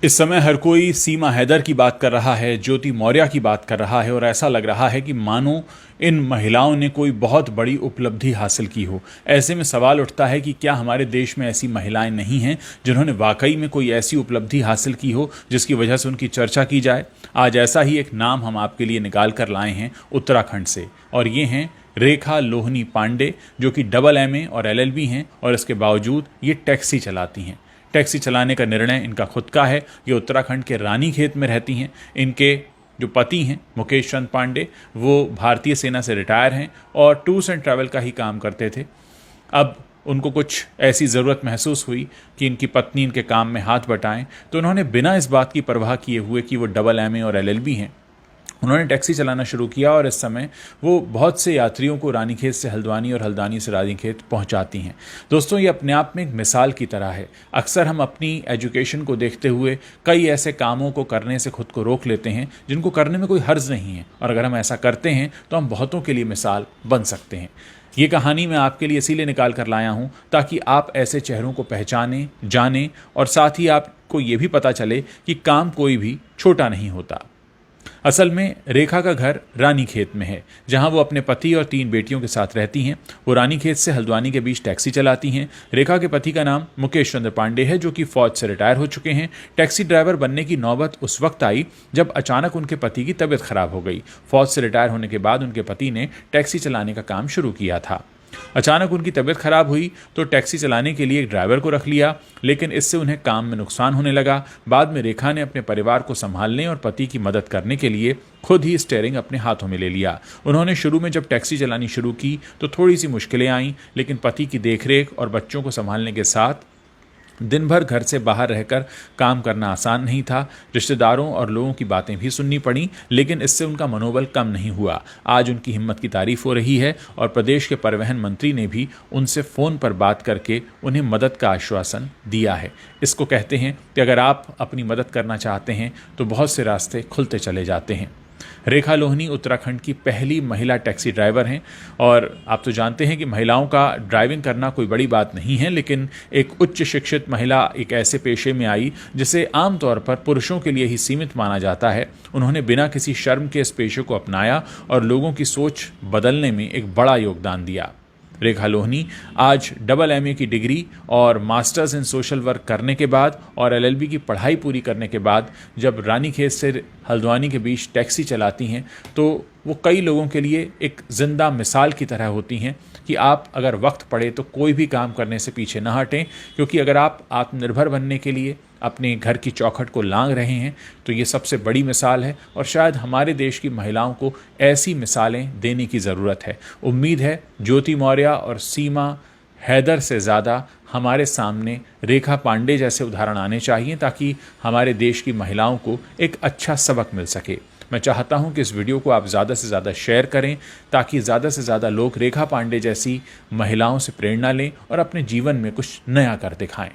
इस समय हर कोई सीमा हैदर की बात कर रहा है, ज्योति मौर्य की बात कर रहा है और ऐसा लग रहा है कि मानो इन महिलाओं ने कोई बहुत बड़ी उपलब्धि हासिल की हो। ऐसे में सवाल उठता है कि क्या हमारे देश में ऐसी महिलाएं नहीं हैं जिन्होंने वाकई में कोई ऐसी उपलब्धि हासिल की हो जिसकी वजह से उनकी चर्चा की जाए। आज ऐसा ही एक नाम हम आपके लिए निकाल कर लाए हैं उत्तराखंड से, और ये हैं रेखा लोहनी पांडे, जो कि MA और LLB हैं और इसके बावजूद ये टैक्सी चलाती हैं। टैक्सी चलाने का निर्णय इनका खुद का है। ये उत्तराखंड के रानीखेत में रहती हैं। इनके जो पति हैं मुकेश चंद पांडे, वो भारतीय सेना से रिटायर हैं और टूर्स एंड ट्रैवल का ही काम करते थे। अब उनको कुछ ऐसी ज़रूरत महसूस हुई कि इनकी पत्नी इनके काम में हाथ बटाएं, तो उन्होंने बिना इस बात की परवाह किए हुए कि वो MA और LLB हैं, उन्होंने टैक्सी चलाना शुरू किया और इस समय वो बहुत से यात्रियों को रानीखेत से हल्द्वानी और हल्द्वानी से रानीखेत पहुंचाती हैं। दोस्तों, ये अपने आप में एक मिसाल की तरह है। अक्सर हम अपनी एजुकेशन को देखते हुए कई ऐसे कामों को करने से खुद को रोक लेते हैं जिनको करने में कोई हर्ज नहीं है, और अगर हम ऐसा करते हैं तो हम बहुतों के लिए मिसाल बन सकते हैं। ये कहानी मैं आपके लिए इसीलिए निकाल कर लाया हूँ ताकि आप ऐसे चेहरों को पहचानें, जानें, और साथ ही आपको ये भी पता चले कि काम कोई भी छोटा नहीं होता। असल में रेखा का घर रानीखेत में है, जहां वो अपने पति और 3 बेटियों के साथ रहती हैं। वो रानीखेत से हल्द्वानी के बीच टैक्सी चलाती हैं। रेखा के पति का नाम मुकेश चंद्र पांडे है, जो कि फौज से रिटायर हो चुके हैं। टैक्सी ड्राइवर बनने की नौबत उस वक्त आई जब अचानक उनके पति की तबीयत खराब हो गई। फौज से रिटायर होने के बाद उनके पति ने टैक्सी चलाने का काम शुरू किया था। अचानक उनकी तबीयत खराब हुई तो टैक्सी चलाने के लिए एक ड्राइवर को रख लिया, लेकिन इससे उन्हें काम में नुकसान होने लगा। बाद में रेखा ने अपने परिवार को संभालने और पति की मदद करने के लिए खुद ही स्टीयरिंग अपने हाथों में ले लिया। उन्होंने शुरू में जब टैक्सी चलानी शुरू की तो थोड़ी सी मुश्किलें आईं, लेकिन पति की देखरेख और बच्चों को संभालने के साथ दिन भर घर से बाहर रहकर काम करना आसान नहीं था। रिश्तेदारों और लोगों की बातें भी सुननी पड़ी, लेकिन इससे उनका मनोबल कम नहीं हुआ। आज उनकी हिम्मत की तारीफ हो रही है और प्रदेश के परिवहन मंत्री ने भी उनसे फ़ोन पर बात करके उन्हें मदद का आश्वासन दिया है। इसको कहते हैं कि अगर आप अपनी मदद करना चाहते हैं तो बहुत से रास्ते खुलते चले जाते हैं। रेखा लोहनी उत्तराखंड की पहली महिला टैक्सी ड्राइवर हैं, और आप तो जानते हैं कि महिलाओं का ड्राइविंग करना कोई बड़ी बात नहीं है, लेकिन एक उच्च शिक्षित महिला एक ऐसे पेशे में आई जिसे आमतौर पर पुरुषों के लिए ही सीमित माना जाता है। उन्होंने बिना किसी शर्म के इस पेशे को अपनाया और लोगों की सोच बदलने में एक बड़ा योगदान दिया। रेखा लोहनी आज MA की डिग्री और मास्टर्स इन सोशल वर्क करने के बाद और LLB की पढ़ाई पूरी करने के बाद जब रानीखेत से हल्द्वानी के बीच टैक्सी चलाती हैं तो वो कई लोगों के लिए एक ज़िंदा मिसाल की तरह होती हैं कि आप अगर वक्त पड़े तो कोई भी काम करने से पीछे ना हटें, क्योंकि अगर आप आत्मनिर्भर बनने के लिए अपने घर की चौखट को लांघ रहे हैं तो ये सबसे बड़ी मिसाल है, और शायद हमारे देश की महिलाओं को ऐसी मिसालें देने की ज़रूरत है। उम्मीद है ज्योति मौर्य और सीमा हैदर से ज़्यादा हमारे सामने रेखा पांडे जैसे उदाहरण आने चाहिए ताकि हमारे देश की महिलाओं को एक अच्छा सबक मिल सके। मैं चाहता हूं कि इस वीडियो को आप ज़्यादा से ज़्यादा शेयर करें ताकि ज़्यादा से ज़्यादा लोग रेखा पांडे जैसी महिलाओं से प्रेरणा लें और अपने जीवन में कुछ नया कर दिखाएं।